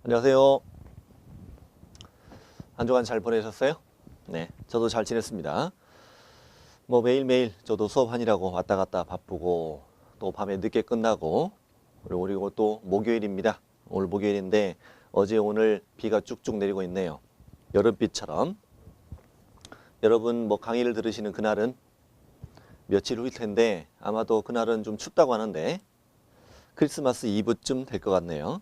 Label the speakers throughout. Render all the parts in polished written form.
Speaker 1: 안녕하세요. 한 주간 잘 보내셨어요? 네, 저도 잘 지냈습니다. 뭐 매일매일 저도 수업하느라고 왔다 갔다 바쁘고 또 밤에 늦게 끝나고 그리고 또 목요일입니다. 오늘 목요일인데 어제 오늘 비가 쭉쭉 내리고 있네요. 여름비처럼. 여러분 뭐 강의를 들으시는 그날은 며칠 후일 텐데 아마도 그날은 좀 춥다고 하는데 크리스마스 이브쯤 될 것 같네요.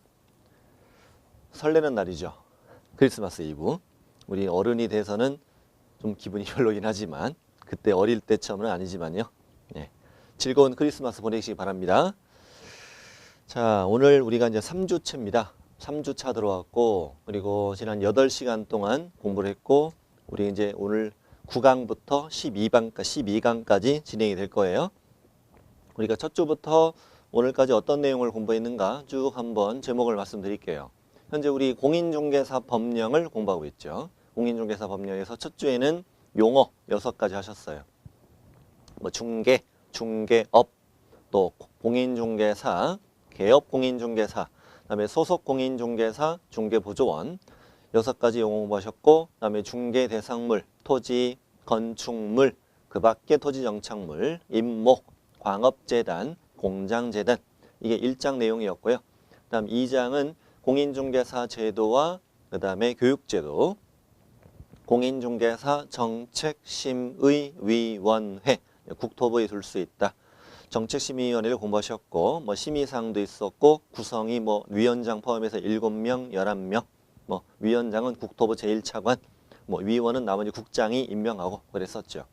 Speaker 1: 설레는 날이죠. 크리스마스 이브. 우리 어른이 돼서는 좀 기분이 별로긴 하지만 그때 어릴 때처럼은 아니지만요. 네. 즐거운 크리스마스 보내시기 바랍니다. 자, 오늘 우리가 이제 3주차입니다. 3주차 들어왔고 그리고 지난 8시간 동안 공부를 했고 우리 이제 오늘 9강부터 12강까지 진행이 될 거예요. 우리가 첫 주부터 오늘까지 어떤 내용을 공부했는가 쭉 한번 제목을 말씀드릴게요. 현재 우리 공인중개사 법령을 공부하고 있죠. 공인중개사 법령에서 첫 주에는 용어 6가지 하셨어요. 뭐 중개, 중개업, 또 공인중개사, 개업공인중개사, 그다음에 소속공인중개사, 중개보조원 6가지 용어 공부하셨고 그다음에 중개대상물, 토지, 건축물, 그 밖에 토지정착물, 임목, 광업재단, 공장재단 이게 1장 내용이었고요. 그 다음 2장은 공인중개사 제도와 그 다음에 교육제도, 공인중개사 정책심의위원회, 국토부에 둘 수 있다. 정책심의위원회를 공부하셨고 뭐 심의사항도 있었고 구성이 뭐 위원장 포함해서 7명, 11명, 뭐 위원장은 국토부 제1차관, 뭐 위원은 나머지 국장이 임명하고 그랬었죠.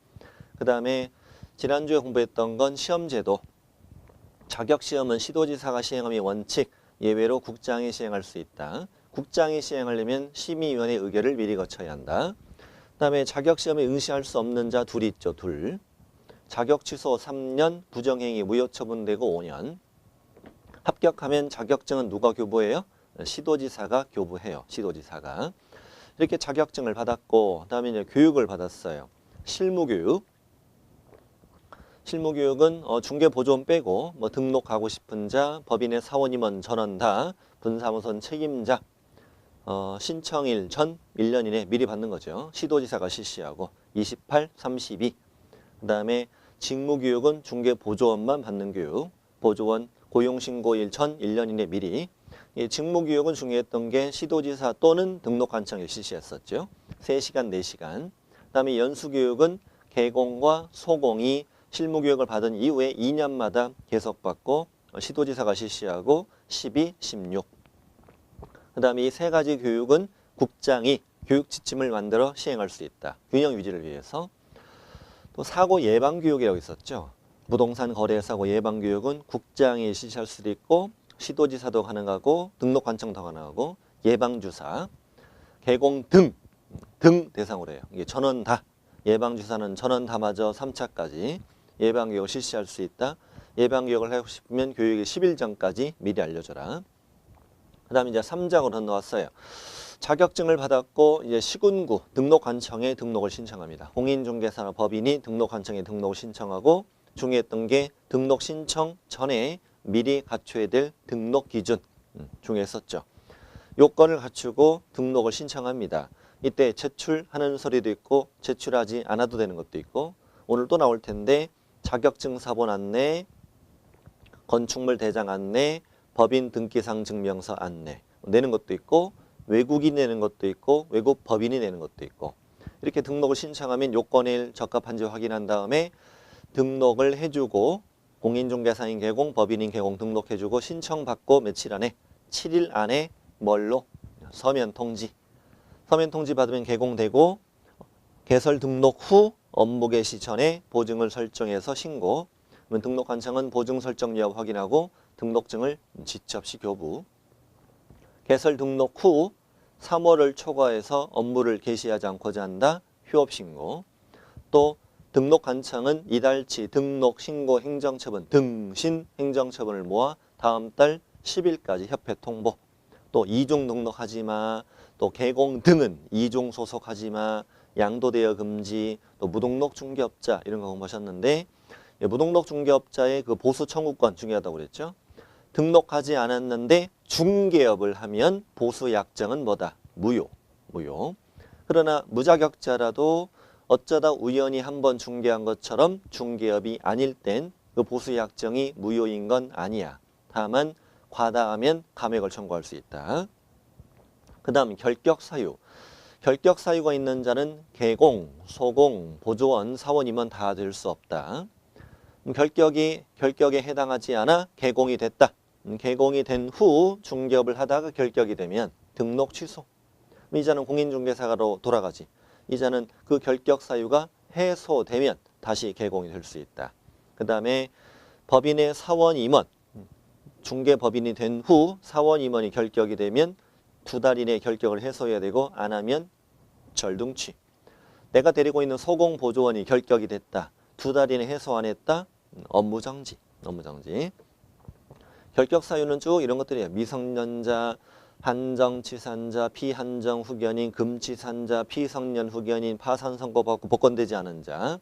Speaker 1: 그 다음에 지난주에 공부했던 건 시험제도. 자격시험은 시도지사가 시행함이 원칙, 예외로 국장이 시행할 수 있다. 국장이 시행하려면 심의위원회 의결을 미리 거쳐야 한다. 그 다음에 자격시험에 응시할 수 없는 자 둘이 있죠. 둘. 자격 취소 3년, 부정행위 무효처분되고 5년. 합격하면 자격증은 누가 교부해요? 시도지사가 교부해요. 시도지사가. 이렇게 자격증을 받았고 그 다음에 이제 교육을 받았어요. 실무교육. 실무교육은 중개보조원 빼고 뭐 등록하고 싶은 자, 법인의 사원임원 전원 다 분사무소 책임자 신청일 전 1년 이내 미리 받는 거죠. 시도지사가 실시하고 28, 32. 그 다음에 직무교육은 중개보조원만 받는 교육. 보조원 고용신고일 전 1년 이내 미리. 이 직무교육은 중요했던 게 시도지사 또는 등록관청에 실시했었죠. 3시간, 4시간. 그 다음에 연수교육은 개공과 소공이 실무교육을 받은 이후에 2년마다 계속 받고 시도지사가 실시하고 12, 16. 그 다음에 이 3가지 교육은 국장이 교육 지침을 만들어 시행할 수 있다. 균형 유지를 위해서. 또 사고 예방교육이라고 있었죠. 부동산 거래 사고 예방교육은 국장이 실시할 수도 있고 시도지사도 가능하고 등록관청도 가능하고 예방주사, 개공 등 대상으로 해요. 이게 전원 다. 예방주사는 전원 다 맞아 3차까지 예방교육을 실시할 수 있다. 예방교육을 하고 싶으면 교육의 10일 전까지 미리 알려줘라. 그 다음에 이제 3장으로 건너왔어요. 자격증을 받았고 이제 시군구 등록관청에 등록을 신청합니다. 공인중개사나 법인이 등록관청에 등록을 신청하고 중요했던 게 등록 신청 전에 미리 갖춰야 될 등록 기준 중요했었죠. 요건을 갖추고 등록을 신청합니다. 이때 제출하는 서류도 있고 제출하지 않아도 되는 것도 있고 오늘 또 나올 텐데 자격증 사본 안내, 건축물 대장 안내, 법인 등기상 증명서 안내 내는 것도 있고 외국인 내는 것도 있고 외국 법인이 내는 것도 있고 이렇게 등록을 신청하면 요건에 적합한지 확인한 다음에 등록을 해주고 공인중개사인 개공, 법인인 개공 등록해주고 신청받고 며칠 안에 7일 안에 뭘로? 서면 통지. 서면 통지 받으면 개공되고 개설 등록 후 업무 개시 전에 보증을 설정해서 신고. 그러면 등록관청은 보증 설정 여부 확인하고 등록증을 지체 없이 교부. 개설 등록 후 3월을 초과해서 업무를 개시하지 않고자 한다. 휴업 신고. 또 등록관청은 이달치 등록 신고 행정처분 등신 행정처분을 모아 다음 달 10일까지 협회 통보. 또 이중 등록하지 마. 또 개공 등은 이중 소속하지 마. 양도대여 금지. 또 무등록 중개업자 이런 거 공부하셨는데 무등록 중개업자의 그 보수 청구권 중요하다고 그랬죠. 등록하지 않았는데 중개업을 하면 보수 약정은 뭐다? 무효. 무효. 그러나 무자격자라도 어쩌다 우연히 한번 중개한 것처럼 중개업이 아닐 땐 그 보수 약정이 무효인 건 아니야. 다만 과다하면 감액을 청구할 수 있다. 그 다음 결격 사유. 결격 사유가 있는 자는 개공, 소공, 보조원, 사원, 임원 다 될 수 없다. 결격에 해당하지 않아 개공이 됐다. 개공이 된 후 중개업을 하다가 결격이 되면 등록 취소. 이자는 공인중개사로 돌아가지. 이자는 그 결격 사유가 해소되면 다시 개공이 될 수 있다. 그 다음에 법인의 사원, 임원. 중개법인이 된 후 사원, 임원이 결격이 되면 2달 이내에 결격을 해소해야 되고 안 하면 절등취. 내가 데리고 있는 소공 보조원이 결격이 됐다. 2달 이내 해소 안 했다. 업무정지. 업무정지. 결격 사유는 쭉 이런 것들이에요. 미성년자, 한정치산자, 피한정 후견인, 금치산자, 피성년 후견인, 파산 선고받고 복권되지 않은 자,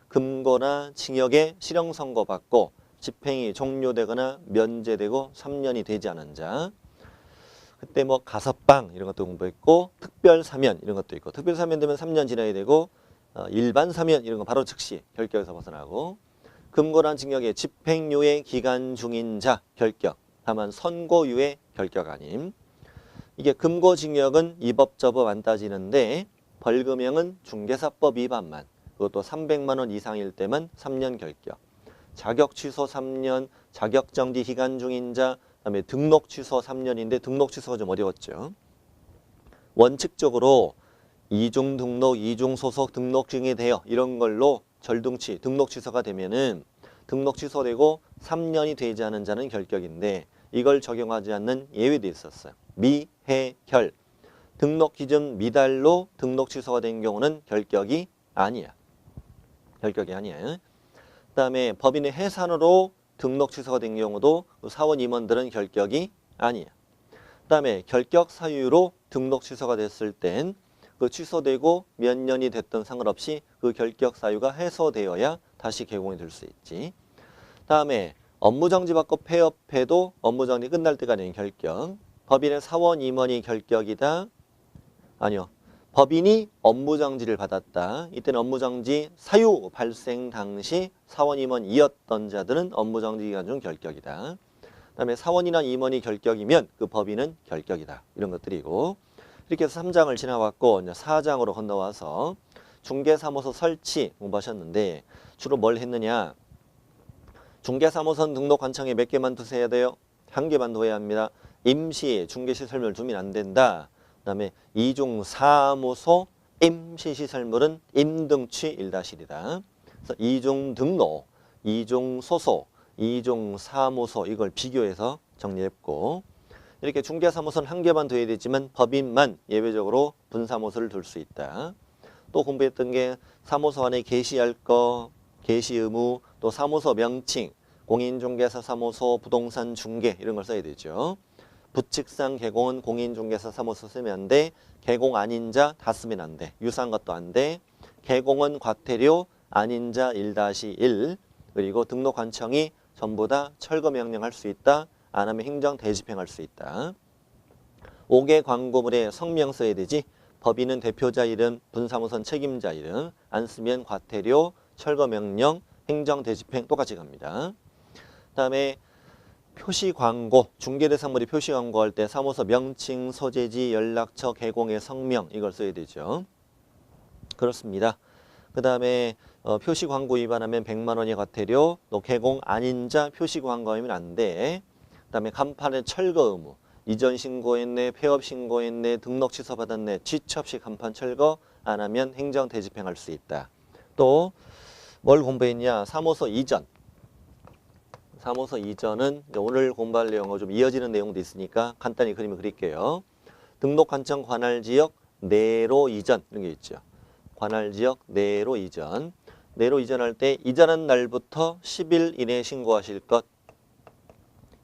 Speaker 1: 금고나 징역에 실형 선고받고 집행이 종료되거나 면제되고 3년이 되지 않은 자, 그때 뭐 가석방 이런 것도 공부했고 특별 사면 이런 것도 있고 특별 사면 되면 3년 지나야 되고 일반 사면 이런 거 바로 즉시 결격에서 벗어나고 금고란 징역의 집행유예 기간 중인 자 결격. 다만 선고유예 결격 아님. 이게 금고징역은 이 법 저 법 안 따지는데 벌금형은 중개사법 위반만. 그것도 300만 원 이상일 때만 3년 결격. 자격 취소 3년, 자격 정지 기간 중인 자, 그다음에 등록 취소 3년인데 등록 취소가 좀 어려웠죠. 원칙적으로 이중 등록, 이중 소속 등록 중에 대여 이런 걸로 절등치, 등록 취소가 되면은 등록 취소되고 3년이 되지 않은 자는 결격인데 이걸 적용하지 않는 예외도 있었어요. 미해결. 등록 기준 미달로 등록 취소가 된 경우는 결격이 아니야. 결격이 아니야. 그다음에 법인의 해산으로 등록 취소가 된 경우도 사원 임원들은 결격이 아니야. 그다음에 결격 사유로 등록 취소가 됐을 땐 그 취소되고 몇 년이 됐든 상관없이 그 결격 사유가 해소되어야 다시 개공이 될 수 있지. 다음에 업무정지 받고 폐업해도 업무정지 끝날 때까지는 결격. 법인의 사원 임원이 결격이다. 아니요. 법인이 업무정지를 받았다. 이때는 업무정지 사유 발생 당시 사원 임원이었던 자들은 업무정지 기간 중 결격이다. 그다음에 사원이나 임원이 결격이면 그 법인은 결격이다. 이런 것들이고 이렇게 해서 3장을 지나왔고 이제 4장으로 건너와서 중개사무소 설치 공부하셨는데 주로 뭘 했느냐. 중개사무소 등록 관청에 몇 개만 두셔야 돼요? 1개만 둬야 합니다. 임시 중개시설물 두면 안 된다. 그 다음에 이중사무소 임시시설물은 임등취 1-1이다. 그래서 이중등록, 이중소속, 이중사무소 이걸 비교해서 정리했고 이렇게 중개사무소는 1개만 둬야 되지만 법인만 예외적으로 분사무소를 둘 수 있다. 또 공부했던 게 사무소 안에 게시할 거, 게시 의무, 또 사무소 명칭, 공인중개사 사무소, 부동산 중개 이런 걸 써야 되죠. 부칙상 개공은 공인중개사 사무소 쓰면 안 돼. 개공 아닌 자 다 쓰면 안 돼. 유사한 것도 안 돼. 개공은 과태료, 아닌 자 1-1. 그리고 등록관청이 전부 다 철거명령할 수 있다. 안 하면 행정 대집행할 수 있다. 5개 광고물에 성명 써야 되지. 법인은 대표자 이름, 분사무소 책임자 이름. 안 쓰면 과태료, 철거명령, 행정 대집행 똑같이 갑니다. 그다음에 표시 광고, 중개대상물이 표시 광고할 때 사무소 명칭, 소재지, 연락처, 개공의 성명 이걸 써야 되죠. 그렇습니다. 그 다음에 표시 광고 위반하면 100만 원의 과태료, 또 개공 아닌 자 표시 광고하면 안 돼. 그 다음에 간판의 철거 의무, 이전 신고했네, 폐업 신고했네, 등록 취소받았네, 지처없이 간판 철거 안 하면 행정 대집행할 수 있다. 또 뭘 공부했냐? 사무소 이전. 사무소 이전은 오늘 공부할 내용과 좀 이어지는 내용도 있으니까 간단히 그림을 그릴게요. 등록관청 관할지역 내로 이전 이런 게 있죠. 관할지역 내로 이전. 내로 이전할 때 이전한 날부터 10일 이내에 신고하실 것.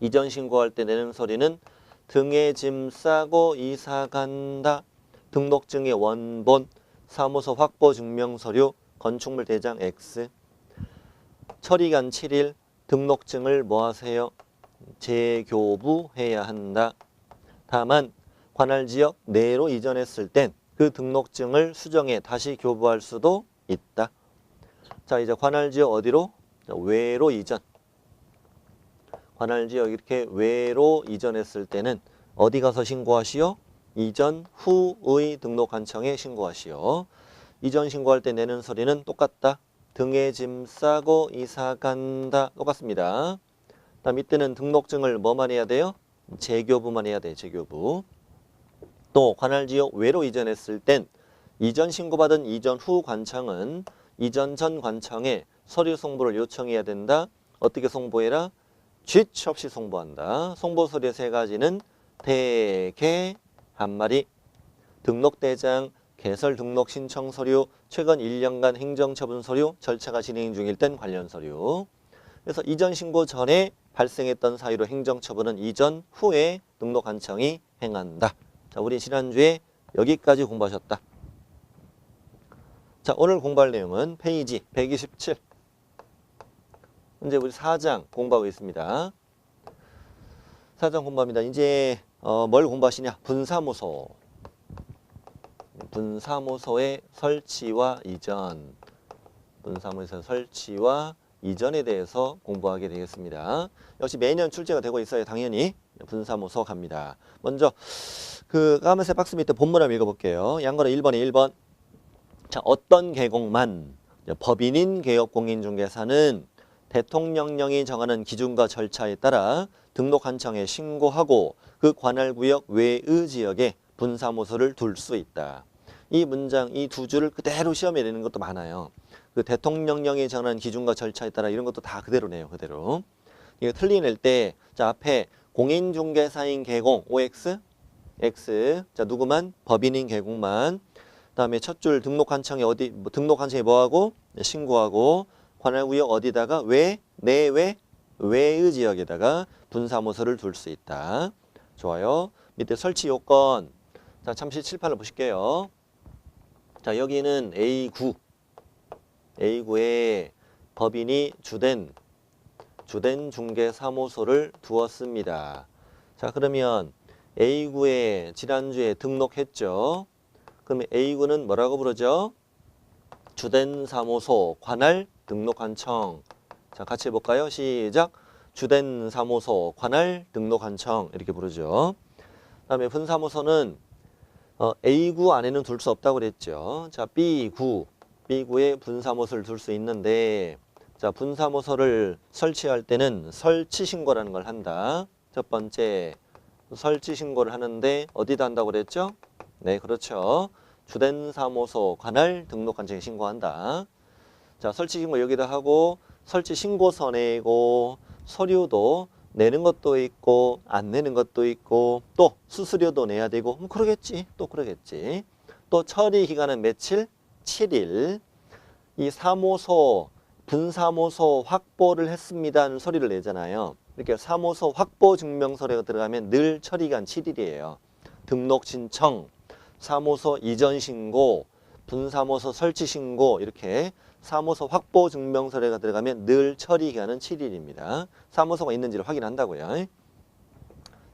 Speaker 1: 이전 신고할 때 내는 소리는 등에 짐 싸고 이사 간다. 등록증의 원본, 사무소 확보 증명서류, 건축물 대장 X. 처리간 7일. 등록증을 뭐 하세요? 재교부해야 한다. 다만 관할지역 내로 이전했을 땐 그 등록증을 수정해 다시 교부할 수도 있다. 자, 이제 관할지역 어디로? 외로 이전. 관할지역 이렇게 외로 이전했을 때는 어디 가서 신고하시오? 이전 후의 등록관청에 신고하시오. 이전 신고할 때 내는 소리는 똑같다. 등에 짐 싸고 이사 간다. 똑같습니다. 다음 이때는 등록증을 뭐만 해야 돼요? 재교부만 해야 돼. 재교부. 또 관할지역 외로 이전했을 땐 이전 신고받은 이전 후 관청은 이전 전 관청에 서류 송부를 요청해야 된다. 어떻게 송부해라? 쥐치 없이 송부한다. 송부 서류 세 가지는 대개 한 마리, 등록대장, 개설 등록 신청 서류, 최근 1년간 행정처분 서류, 절차가 진행 중일 땐 관련 서류. 그래서 이전 신고 전에 발생했던 사유로 행정처분은 이전 후에 등록관청이 행한다. 자, 우리 지난주에 여기까지 공부하셨다. 자, 오늘 공부할 내용은 페이지 127. 현재 우리 4장 공부하고 있습니다. 4장 공부합니다. 이제 뭘 공부하시냐? 분사무소. 분사무소의 설치와 이전. 분사무소 설치와 이전에 대해서 공부하게 되겠습니다. 역시 매년 출제가 되고 있어요. 당연히 분사무소 갑니다. 먼저 그 까만색 박스 밑에 본문 한번 읽어볼게요. 양거래 1번에 1번. 자, 어떤 계곡만 법인인 개업공인중개사는 대통령령이 정하는 기준과 절차에 따라 등록관청에 신고하고 그 관할구역 외의 지역에 분사무소를 둘 수 있다. 이 문장, 이 두 줄을 그대로 시험에 내는 것도 많아요. 그 대통령령이 정하는 기준과 절차에 따라 이런 것도 다 그대로네요. 그대로. 이거 틀리낼 때, 자, 앞에 공인중개사인 개공, OX, X. 자, 누구만? 법인인 개공만. 다음에 첫 줄 등록관청에 어디, 등록관청에 뭐하고? 신고하고, 관할구역 어디다가? 내외, 외의 지역에다가 분사무소를 둘 수 있다. 좋아요. 밑에 설치 요건. 자, 잠시 칠판을 보실게요. 자, 여기는 A9. A9에 법인이 주된 중개사무소를 두었습니다. 자, 그러면 A9에 지난주에 등록했죠. 그러면 A9는 뭐라고 부르죠? 주된 사무소, 관할, 등록관청. 자, 같이 해볼까요? 시작. 주된 사무소, 관할, 등록관청 이렇게 부르죠. 그다음에 분사무소는 A9 안에는 둘 수 없다고 그랬죠. 자, B9에 분사무소를 둘 수 있는데, 자, 분사무소를 설치할 때는 설치 신고라는 걸 한다. 첫 번째, 설치 신고를 하는데 어디다 한다고 그랬죠? 네, 그렇죠. 주된 사무소, 관할, 등록관청에 신고한다. 자, 설치 신고 여기다 하고 설치 신고서 내고 서류도 내는 것도 있고 안 내는 것도 있고 또 수수료도 내야 되고 그러겠지. 또 그러겠지. 또 처리 기간은 며칠? 7일. 이 사무소, 분사무소 확보를 했습니다는 서류를 내잖아요. 이렇게 사무소 확보 증명서류가 들어가면 늘 처리 기간 7일이에요. 등록 신청, 사무소 이전 신고, 분사무소 설치 신고 이렇게 사무소 확보 증명서류가 들어가면 늘 처리 기간은 7일입니다. 사무소가 있는지를 확인한다고요.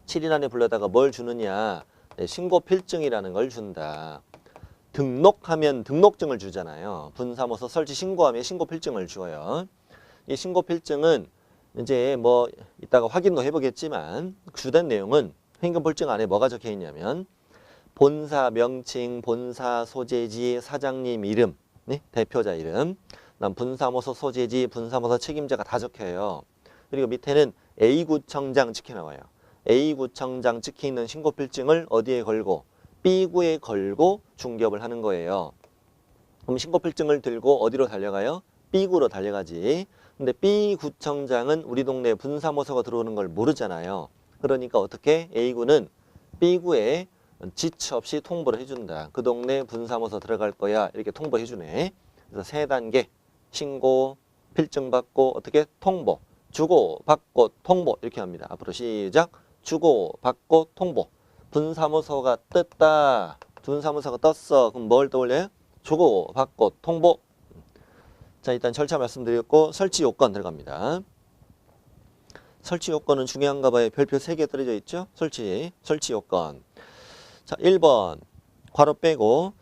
Speaker 1: 7일 안에 불러다가 뭘 주느냐? 네, 신고 필증이라는 걸 준다. 등록하면 등록증을 주잖아요. 분사무소 설치 신고하면 신고 필증을 주어요. 이 신고 필증은 이제 뭐 이따가 확인도 해보겠지만 주된 내용은 현금볼증 안에 뭐가 적혀 있냐면 본사 명칭, 본사 소재지, 사장님 이름, 네? 대표자 이름, 그다음 분사무소 소재지, 분사무소 책임자가 다 적혀요. 그리고 밑에는 A구청장 찍혀 나와요. A구청장 찍혀 있는 신고필증을 어디에 걸고? B구에 걸고 중개업을 하는 거예요. 그럼 신고필증을 들고 어디로 달려가요? B구로 달려가지. 근데 B구청장은 우리 동네 분사무소가 들어오는 걸 모르잖아요. 그러니까 어떻게? A구는 B구에 지체 없이 통보를 해준다. 그 동네 분사무소 들어갈 거야. 이렇게 통보해주네. 그래서 세 단계. 신고, 필증 받고, 어떻게? 통보. 주고, 받고, 통보. 이렇게 합니다. 앞으로 시작. 주고, 받고, 통보. 분사무소가 떴다. 분사무소가 떴어. 그럼 뭘 떠올려요? 주고, 받고, 통보. 자, 일단 절차 말씀드렸고 설치 요건 들어갑니다. 설치 요건은 중요한가 봐요. 별표 3개 떨어져 있죠? 설치 요건. 자, 1번 괄호 빼고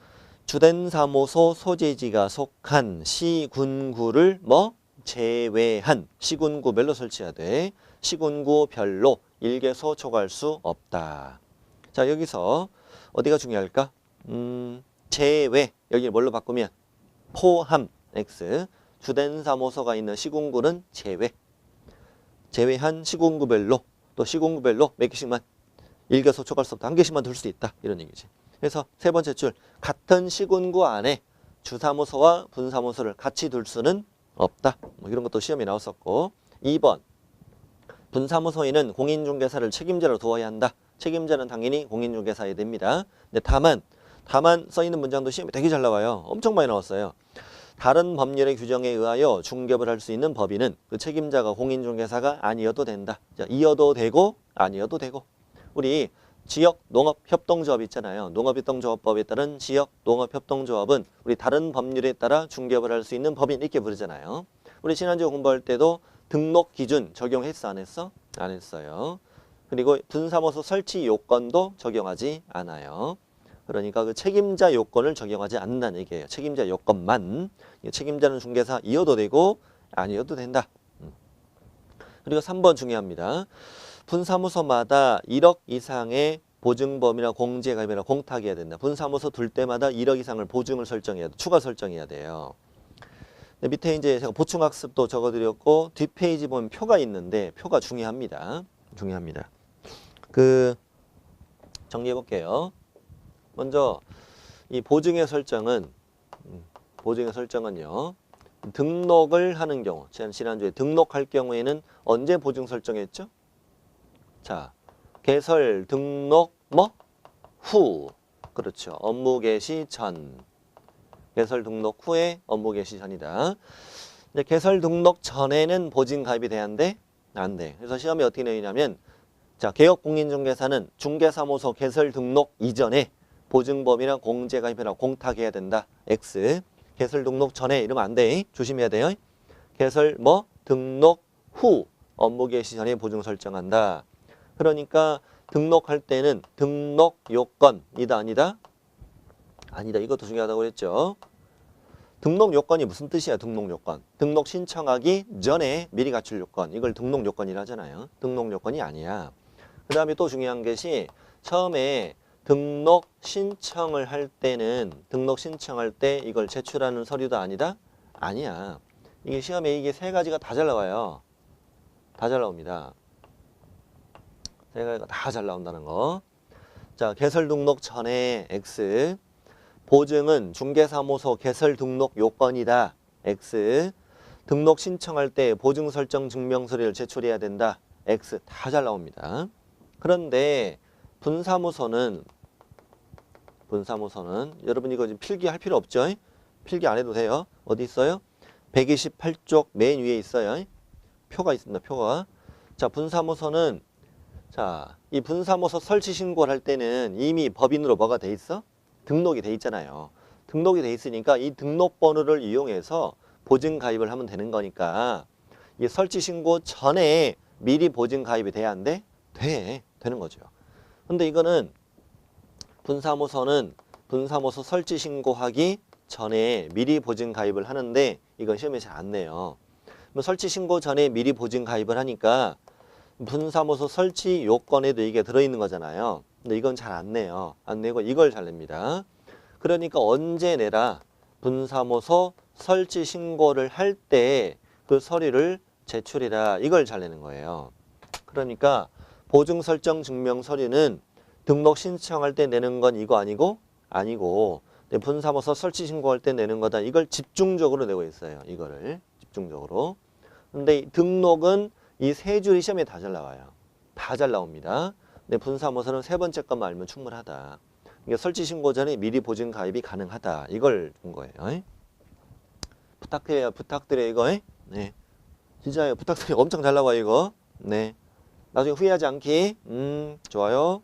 Speaker 1: 주된 사무소 소재지가 속한 시군구를 뭐? 제외한 시군구별로 설치해야 돼. 시군구별로 일개소 초과할 수 없다. 자, 여기서 어디가 중요할까? 제외. 여기 뭘로 바꾸면 포함 X. 주된 사무소가 있는 시군구는 제외. 제외한 시군구별로 또 시군구별로 몇 개씩만 일개소 초과할 수 없다. 한 개씩만 둘 수 있다. 이런 얘기지. 그래서 세 번째 줄 같은 시군구 안에 주사무소와 분사무소를 같이 둘 수는 없다. 뭐 이런 것도 시험에 나왔었고 2번 분사무소에는 공인중개사를 책임자로 두어야 한다. 책임자는 당연히 공인중개사여야 됩니다. 근데 다만 써있는 문장도 시험에 되게 잘 나와요. 엄청 많이 나왔어요. 다른 법률의 규정에 의하여 중개를 할 수 있는 법인은 그 책임자가 공인중개사가 아니어도 된다. 자, 이어도 되고 아니어도 되고. 우리 지역농업협동조합 있잖아요. 농업협동조합법에 따른 지역농업협동조합은 우리 다른 법률에 따라 중개업을 할 수 있는 법인 이렇게 부르잖아요. 우리 지난주에 공부할 때도 등록 기준 적용했어 안 했어? 안 했어요. 그리고 분사무소 설치 요건도 적용하지 않아요. 그러니까 그 책임자 요건을 적용하지 않는다는 얘기예요. 책임자 요건만. 책임자는 중개사이어도 되고 아니어도 된다. 그리고 3번 중요합니다. 분사무소마다 1억 이상의 보증범위나 공제가입이나 공탁해야 된다. 분사무소 둘 때마다 1억 이상을 보증을 설정해야 돼. 추가 설정해야 돼요. 밑에 이제 제가 보충학습도 적어드렸고 뒷페이지 보면 표가 있는데 표가 중요합니다. 중요합니다. 정리해 볼게요. 먼저 이 보증의 설정은요. 등록을 하는 경우, 지난주에 등록할 경우에는 언제 보증 설정했죠? 자, 개설 등록 후. 그렇죠. 업무 개시 전. 개설 등록 후에 업무 개시 전이다. 근데 개설 등록 전에는 보증 가입이 돼야 안 돼? 안 돼. 그래서 시험에 어떻게 내리냐면 자, 개업공인중개사는 중개사무소 개설 등록 이전에 보증범위나 공제가입이나 공탁해야 된다. X. 개설 등록 전에 이러면 안 돼. 조심해야 돼요. 개설 등록 후 업무 개시 전에 보증 설정한다. 그러니까 등록할 때는 등록 요건이다 아니다? 아니다. 이것도 중요하다고 그랬죠. 등록 요건이 무슨 뜻이야? 등록 요건. 등록 신청하기 전에 미리 갖출 요건. 이걸 등록 요건이라 하잖아요. 등록 요건이 아니야. 그 다음에 또 중요한 것이 처음에 등록 신청을 할 때는 등록 신청할 때 이걸 제출하는 서류도 아니다? 아니야. 이게 시험에 이게 세 가지가 다 잘 나와요. 다 잘 나옵니다. 세 가지가 다 잘 나온다는 거. 자, 개설 등록 전에 X. 보증은 중개사무소 개설 등록 요건이다. X. 등록 신청할 때 보증 설정 증명서류를 제출해야 된다. X. 다 잘 나옵니다. 그런데 분사무소는 여러분 이거 필기할 필요 없죠? 필기 안 해도 돼요. 어디 있어요? 128쪽 맨 위에 있어요. 표가 있습니다. 표가. 자, 분사무소는 자, 이 분사무소 설치 신고를 할 때는 이미 법인으로 뭐가 돼 있어? 등록이 돼 있잖아요. 등록이 돼 있으니까 이 등록번호를 이용해서 보증 가입을 하면 되는 거니까 이 설치 신고 전에 미리 보증 가입이 돼야 안 돼? 되는 거죠. 근데 이거는 분사무소는 분사무소 설치 신고하기 전에 미리 보증 가입을 하는데 이건 시험에 잘 안 내요. 설치 신고 전에 미리 보증 가입을 하니까 분사무소 설치 요건에도 이게 들어있는 거잖아요. 근데 이건 잘 안 내요. 안 내고 이걸 잘 냅니다. 그러니까 언제 내라? 분사무소 설치 신고를 할 때 그 서류를 제출해라. 이걸 잘 내는 거예요. 그러니까 보증 설정 증명 서류는 등록 신청할 때 내는 건 이거 아니고 분사무소 설치 신고할 때 내는 거다. 이걸 집중적으로 내고 있어요. 이거를 집중적으로. 근데 등록은 이 세 줄이 시험에 다 잘 나와요. 다 잘 나옵니다. 근데 분사무소는 세 번째 것만 알면 충분하다. 그러니까 설치 신고 전에 미리 보증 가입이 가능하다. 이걸 준 거예요. 부탁드려요 이거. 네, 진짜요. 부탁드려요. 엄청 잘 나와 이거. 네, 나중에 후회하지 않기. 좋아요.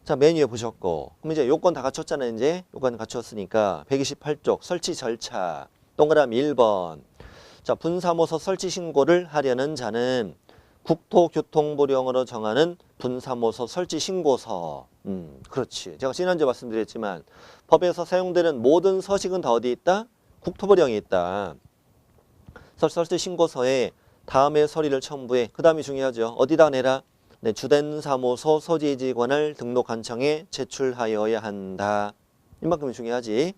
Speaker 1: 자, 맨 위에 보셨고, 그럼 이제 요건 다 갖췄잖아요. 이제 요건 갖췄으니까 128쪽 설치 절차 동그라미 1번. 자, 분사무소 설치 신고를 하려는 자는 국토교통부령으로 정하는 분사모소 설치 신고서. 그렇지. 제가 지난주에 말씀드렸지만 법에서 사용되는 모든 서식은 다 어디 있다? 국토부령이 있다. 설치 신고서에 다음의 서류를 첨부해. 그 다음이 중요하죠. 어디다 내라? 네, 주된 사무소 소지지관을 등록관청에 제출하여야 한다. 이만큼이 중요하지.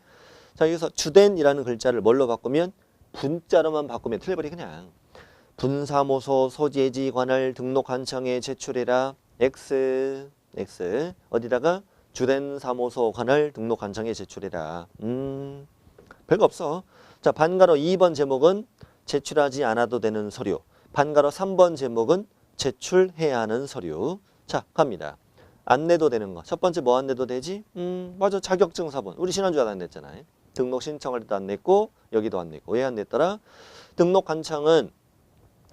Speaker 1: 자, 여기서 주된이라는 글자를 뭘로 바꾸면 분자로만 바꾸면 틀려버리 그냥. 분사무소 소지지관을 등록관청에 제출해라. X 어디다가 주된 사무소관을 등록관청에 제출해라. 별거 없어. 자, 반가로 2번 제목은 제출하지 않아도 되는 서류. 반가로 3번 제목은 제출해야 하는 서류. 자, 갑니다. 안 내도 되는 거. 첫 번째 뭐 안 내도 되지? 맞아. 자격증 사본. 우리 지난주에 안 냈잖아요. 등록 신청할 때도 안 냈고 여기도 안 냈고. 왜 안 냈더라? 등록관청은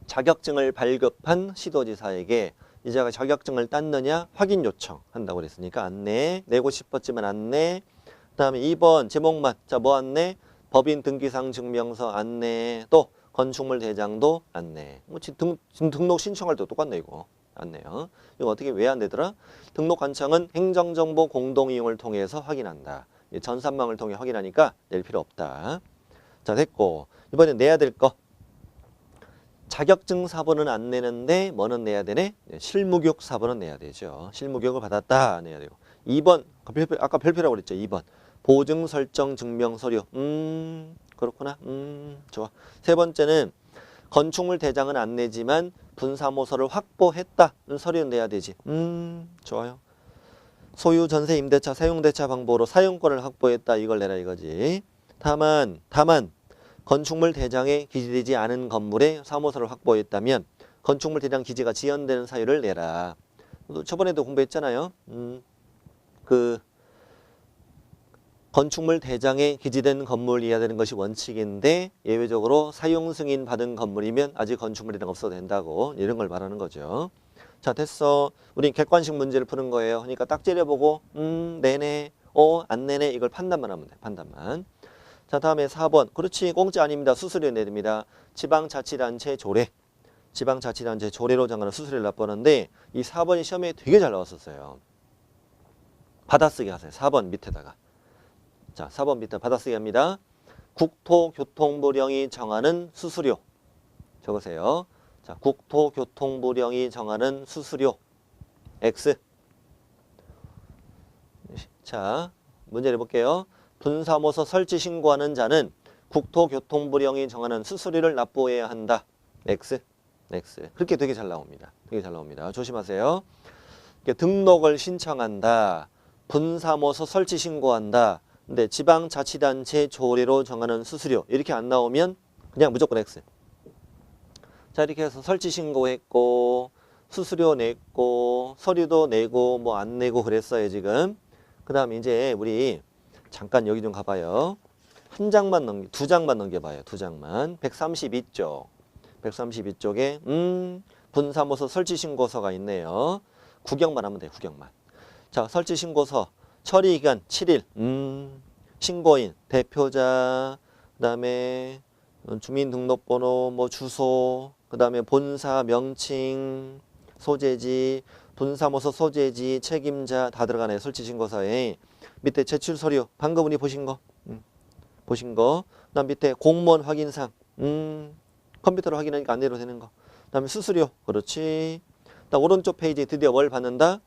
Speaker 1: 자격증을 발급한 시도지사에게 이자가 자격증을 땄느냐 확인 요청한다고 그랬으니까 안 내. 내고 싶었지만 안 내. 그 다음에 2번 제목만. 자, 뭐 안 내? 법인 등기상 증명서 안 내. 또 건축물 대장도 안 내. 뭐 등록 신청할 때도 똑같네 이거. 안 내요. 이거 어떻게 왜 안 되더라? 등록관청은 행정정보 공동이용을 통해서 확인한다. 전산망을 통해 확인하니까 낼 필요 없다. 자, 됐고 이번엔 내야 될 거. 자격증 사본은 안 내는데 뭐는 내야 되네? 실무교육 사본은 내야 되죠. 실무교육을 받았다 내야 되고. 2번 아까 별표라고 그랬죠. 2번 보증 설정 증명 서류. 그렇구나. 좋아. 세 번째는 건축물 대장은 안 내지만 분사모소를 확보했다. 서류는 내야 되지. 좋아요. 소유 전세 임대차 사용대차 방법으로 사용권을 확보했다. 이걸 내라 이거지. 다만 건축물 대장에 기재되지 않은 건물에 사무소를 확보했다면 건축물 대장 기재가 지연되는 사유를 내라. 저번에도 공부했잖아요. 그 건축물 대장에 기재된 건물이어야 되는 것이 원칙인데 예외적으로 사용 승인 받은 건물이면 아직 건축물 대장 없어도 된다고 이런 걸 말하는 거죠. 자, 됐어. 우린 객관식 문제를 푸는 거예요. 그러니까 딱 째려보고 내네, 안 내네 이걸 판단만 하면 돼. 판단만. 자, 다음에 4번. 그렇지. 공짜 아닙니다. 수수료 내립니다. 지방자치단체 조례. 지방자치단체 조례로 정하는 수수료를 납부하는데 이 4번이 시험에 되게 잘 나왔었어요. 받아쓰기 하세요. 4번 밑에다가. 자, 4번 밑에 받아쓰기 합니다. 국토교통부령이 정하는 수수료. 적으세요. 자, 국토교통부령이 정하는 수수료. X. 자, 문제 내볼게요. 분사모소 설치 신고하는 자는 국토교통부령이 정하는 수수료를 납부해야 한다. X. 그렇게 되게 잘 나옵니다. 되게 잘 나옵니다. 조심하세요. 등록을 신청한다. 분사모소 설치 신고한다. 근데 지방자치단체 조례로 정하는 수수료 이렇게 안 나오면 그냥 무조건 X. 자, 이렇게 해서 설치 신고했고 수수료 냈고 서류도 내고 뭐 안 내고 그랬어요 지금. 그 다음 이제 우리 잠깐 여기 좀 가봐요. 한 장만 두 장만 넘겨봐요. 두 장만. 132쪽. 132쪽에 분사모소 설치 신고서가 있네요. 구경만 하면 돼요. 구경만. 자, 설치 신고서 처리 기간 7일. 신고인, 대표자, 그다음에 주민등록번호, 뭐 주소, 그다음에 본사 명칭, 소재지, 분사모소 소재지, 책임자 다 들어가네요. 설치 신고서에. 밑에 제출 서류 방금 우리 보신 거. 그다음 밑에 공무원 확인상. 컴퓨터로 확인하니까 안 내도 되는 거. 그다음에 수수료. 그렇지. 그다음 오른쪽 페이지 드디어 뭘 받는다?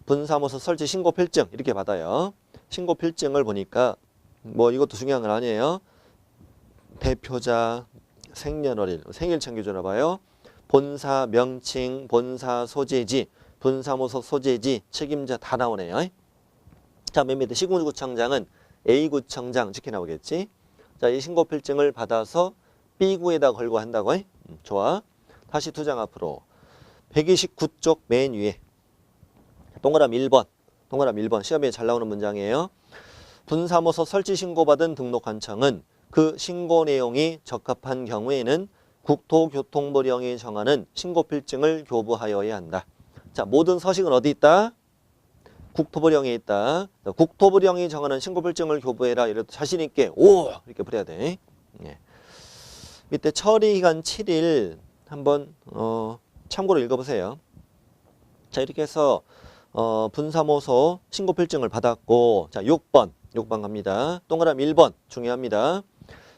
Speaker 1: 분사모소 설치 신고 필증 이렇게 받아요. 신고 필증을 보니까 뭐 이것도 중요한 건 아니에요. 대표자, 생년월일, 생일 챙겨주나 봐요. 본사 명칭, 본사 소재지, 분사모소 소재지, 책임자 다 나오네요. 자, 맨 밑에 시군구청장은 A구청장 이렇게 나오겠지. 자, 이 신고 필증을 받아서 B구에다 걸고 한다고. 좋아. 다시 두 장 앞으로. 129쪽 맨 위에. 동그라미 1번. 동그라미 1번. 시험에 잘 나오는 문장이에요. 분사모소 설치 신고받은 등록관청은 그 신고 내용이 적합한 경우에는 국토교통부령이 정하는 신고필증을 교부하여야 한다. 자, 모든 서식은 어디 있다? 국토부령에 있다. 국토부령이 정하는 신고필증을 교부해라. 이래도 자신 있게 오 이렇게 풀어야 돼. 예. 밑에 처리기간 7일 한번 참고로 읽어보세요. 자, 이렇게 해서 분사모소 신고필증을 받았고, 자, 6번 갑니다. 동그라미 1번 중요합니다.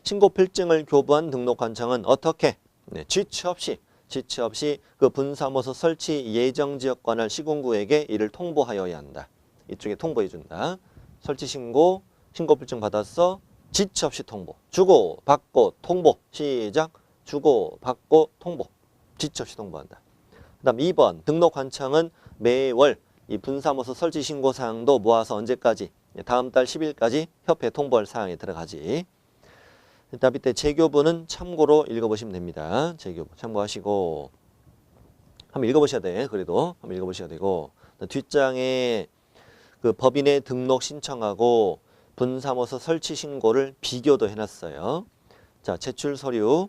Speaker 1: 신고필증을 교부한 등록관청은 어떻게? 네, 지체 없이 그 분사모소 설치 예정지역 관할 시군구에게 이를 통보하여야 한다. 이쪽에 통보해 준다. 설치 신고필증 받았어. 지체 없이 통보. 주고 받고 통보. 시작. 주고 받고 통보. 지체 없이 통보한다. 그 다음 2번 등록관청은 매월 이 분사모소 설치 신고 사항도 모아서 언제까지? 다음 달 10일까지 협회 통보할 사항에 들어가지. 일단 밑에 재교부는 참고로 읽어보시면 됩니다. 재교부 참고하시고 한번 읽어보셔야 돼. 그래도 한번 읽어보셔야 되고 뒷장에 그 법인의 등록 신청하고 분사모소 설치 신고를 비교도 해놨어요. 자, 제출 서류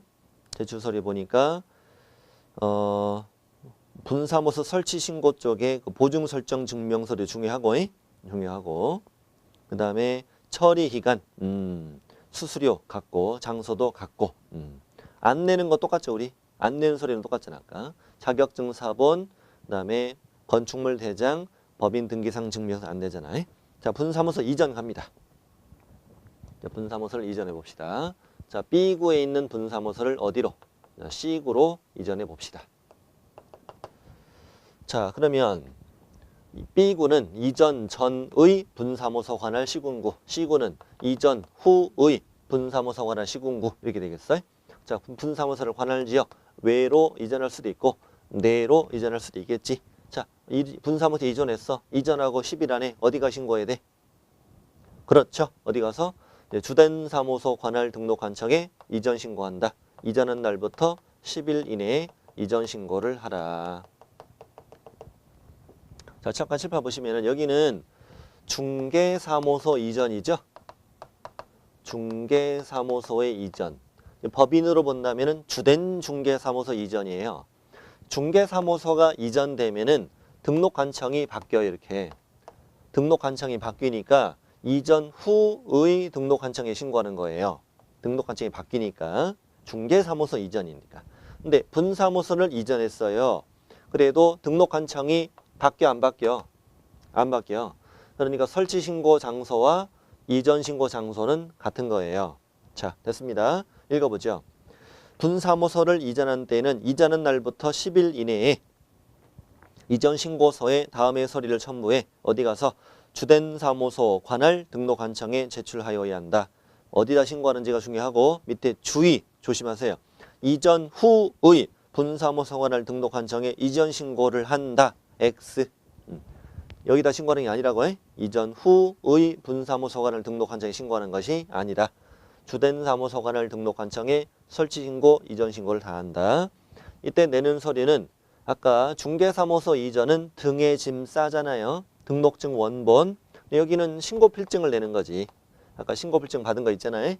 Speaker 1: 보니까 분사모소 설치 신고 쪽에 그 보증 설정 증명 서류 중요하고 그 다음에 처리 기간 수수료 같고 장소도 같고 안 내는 거 똑같죠 우리? 안 내는 소리는 똑같잖아 아까. 자격증 사본 그다음에 건축물 대장 법인 등기상 증명서 안 내잖아. 자, 분사모소 이전 갑니다. 자, 분사모소를 이전해 봅시다. 자, B구에 있는 분사모소를 어디로? 자, C구로 이전해 봅시다. 자, 그러면 B구는 이전 전의 분사모소 관할 시군구, C구는 이전 후의 분사모소 관할 시군구 이렇게 되겠어요. 자, 분사모소를 관할 지역 외로 이전할 수도 있고 내로 이전할 수도 있겠지. 자, 분사모소 이전했어. 이전하고 10일 안에 어디가 신고해야 돼? 그렇죠. 어디 가서 주된 사무소 관할 등록관청에 이전 신고한다. 이전한 날부터 10일 이내에 이전 신고를 하라. 자, 잠깐 칠판 보시면은 여기는 중개사무소 이전이죠. 중개사무소의 이전. 법인으로 본다면은 주된 중개사무소 이전이에요. 중개사무소가 이전되면은 등록관청이 바뀌어요. 이렇게 등록관청이 바뀌니까 이전 후의 등록관청에 신고하는 거예요. 등록관청이 바뀌니까 중개사무소 이전이니까. 근데 분사무소를 이전했어요. 그래도 등록관청이 바뀌어 안 바뀌어? 안 바뀌어. 그러니까 설치 신고 장소와 이전 신고 장소는 같은 거예요. 자, 됐습니다. 읽어보죠. 분사무소를 이전한 때는 이전한 날부터 10일 이내에 이전 신고서에 다음의 서류를 첨부해 어디 가서 주된 사무소 관할 등록관청에 제출하여야 한다. 어디다 신고하는지가 중요하고 밑에 주의 조심하세요. 이전 후의 분사무소 관할 등록관청에 이전 신고를 한다. X. 여기다 신고하는 게 아니라고 해. 이전 후의 분사무소 관할 등록관청에 신고하는 것이 아니라 주된 사무소 관할 등록관청에 설치 신고, 이전 신고를 다 한다. 이때 내는 서류는 아까 중개사무소 이전은 등에 짐 싸잖아요. 등록증 원본. 여기는 신고필증을 내는 거지. 아까 신고필증 받은 거 있잖아요.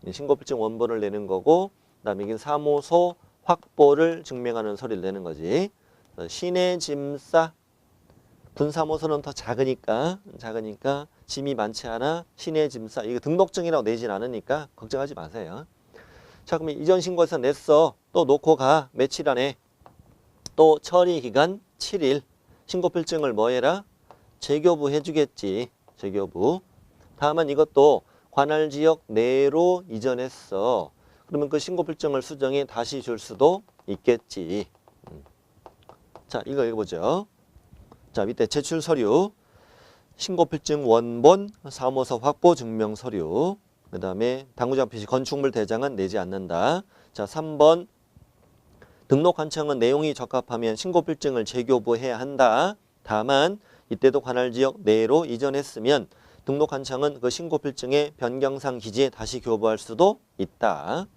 Speaker 1: 신고필증 원본을 내는 거고 그다음에 여기는 사무소 확보를 증명하는 서류를 내는 거지. 시내 짐 싸. 분사무소는 더 작으니까 짐이 많지 않아. 시내 짐 싸. 이거 등록증이라고 내진 않으니까 걱정하지 마세요. 자, 그러면 이전 신고해서 냈어. 또 놓고 가. 며칠 안에. 또 처리 기간 7일. 신고필증을 뭐 해라? 재교부 해주겠지. 재교부. 다만 이것도 관할 지역 내로 이전했어. 그러면 그 신고필증을 수정해 다시 줄 수도 있겠지. 자, 이거 읽어보죠. 자, 밑에 제출 서류. 신고필증 원본, 사무소 확보 증명 서류. 그 다음에 당구장 표시 건축물 대장은 내지 않는다. 자, 3번. 등록관청은 내용이 적합하면 신고필증을 재교부해야 한다. 다만 이때도 관할 지역 내로 이전했으면 등록관청은 그 신고필증의 변경상 기지에 다시 교부할 수도 있다.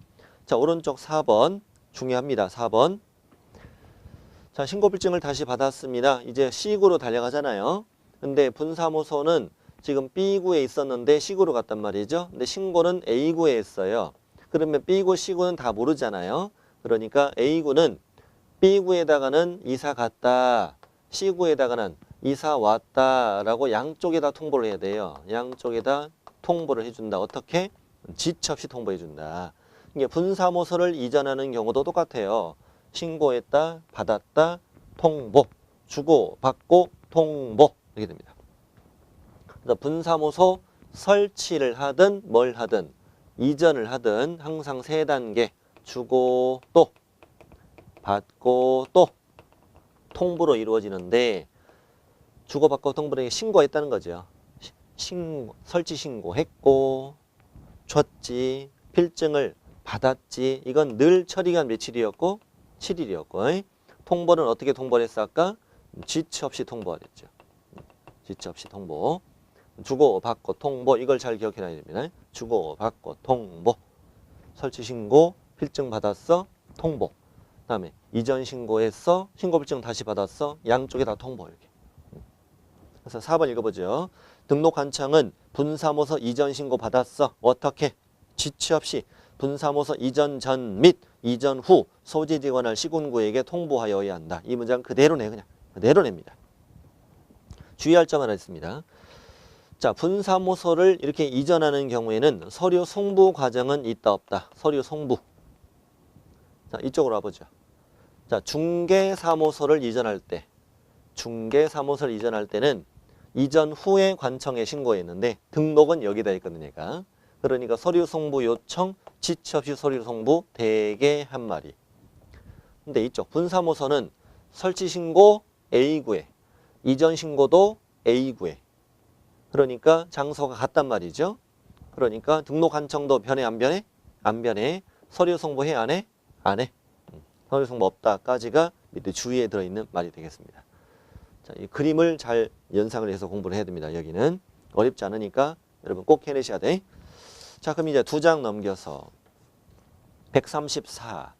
Speaker 1: 자, 오른쪽 4번 중요합니다. 4번. 자, 신고필증을 다시 받았습니다. 이제 C구로 달려가잖아요. 근데 분사무소는 지금 B구에 있었는데 C구로 갔단 말이죠. 근데 신고는 A구에 했어요. 그러면 B구, C구는 다 모르잖아요. 그러니까 A구는 B구에다가는 이사 갔다. C구에다가는 이사 왔다라고 양쪽에다 통보를 해야 돼요. 양쪽에다 통보를 해준다. 어떻게? 지체 없이 통보해준다. 이게 분사무소를 이전하는 경우도 똑같아요. 신고했다, 받았다, 통보. 주고, 받고, 통보. 이렇게 됩니다. 그래서 분사무소 설치를 하든 뭘 하든 이전을 하든 항상 세 단계 주고 또 받고 또 통보로 이루어지는데 주고받고 통보를 신고했다는 거죠. 설치 신고했고 줬지 필증을 받았지. 이건 늘 처리기간 며칠이었고 7일이었고 통보는 어떻게 통보를 했어 아까? 지체 없이 통보하랬죠. 지체 없이 통보. 주고받고 통보 이걸 잘 기억해놔야 됩니다. 주고받고 통보. 설치 신고 필증 받았어 통보. 그 다음에 이전 신고했어 신고 필증 다시 받았어 양쪽에 다 통보 이렇게. 그래서 4번 읽어보죠. 등록 관청은 분사무소 이전 신고 받았어. 어떻게? 지체 없이 분사무소 이전 전 및 이전 후 소재지에 관할 시군구에게 통보하여야 한다. 이 문장 그대로 내 그냥 그대로 냅니다. 주의할 점 하나 있습니다. 자, 분사무소를 이렇게 이전하는 경우에는 서류 송부 과정은 있다 없다. 서류 송부. 자, 이쪽으로 와보죠. 자, 중개사무소를 이전할 때 중개사무소를 이전할 때는 이전 후에 관청에 신고했는데 등록은 여기다 있거든요. 그러니까 서류 송부 요청 지체 없이 서류 송부 대개 한 마리. 근데 이쪽 분사무소는 설치 신고 A구에 이전 신고도 A구에 그러니까 장소가 같단 말이죠. 그러니까 등록 관청도 변해 안 변해? 안 변해. 서류 송부해 안 해? 안 해. 서류 송부 없다까지가 밑에 주의에 들어있는 말이 되겠습니다. 자, 이 그림을 잘 연상을 해서 공부를 해야 됩니다. 여기는 어렵지 않으니까 여러분 꼭 해내셔야 돼. 자, 그럼 이제 2장 넘겨서 134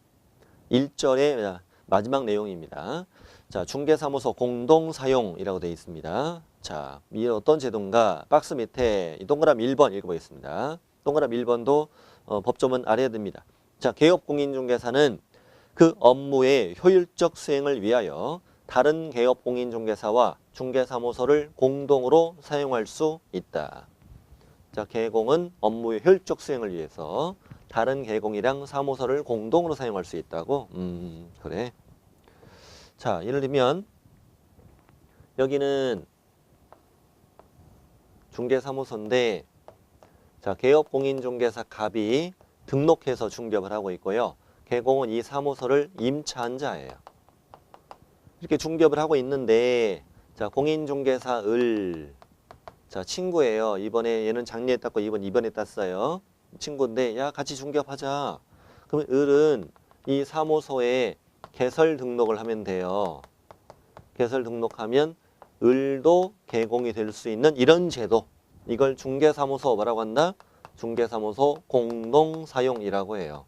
Speaker 1: 1절의 마지막 내용입니다. 자, 중개사무소 공동사용이라고 되어 있습니다. 자, 이 어떤 제도인가? 박스 밑에 이 동그라미 1번 읽어보겠습니다. 동그라미 1번도 법조문 아래에 듭니다. 자, 개업공인중개사는 그 업무의 효율적 수행을 위하여 다른 개업공인중개사와 중개사무소를 공동으로 사용할 수 있다. 자, 개공은 업무의 효율적 수행을 위해서 다른 개공이랑 사무소를 공동으로 사용할 수 있다고? 그래. 자, 예를 들면 여기는 중개사무소인데 자, 개업공인중개사 갑이 등록해서 중개업을 하고 있고요. 개공은 이 사무소를 임차한 자예요. 이렇게 중개업을 하고 있는데 자, 공인중개사 을 자, 친구예요. 이번에 얘는 작년에 땄고 이번에 땄어요. 친구인데 야 같이 중개업하자. 그러면 을은 이 사무소에 개설 등록을 하면 돼요. 개설 등록하면 을도 개공이 될 수 있는 이런 제도. 이걸 중개사무소 뭐라고 한다? 중개사무소 공동사용이라고 해요.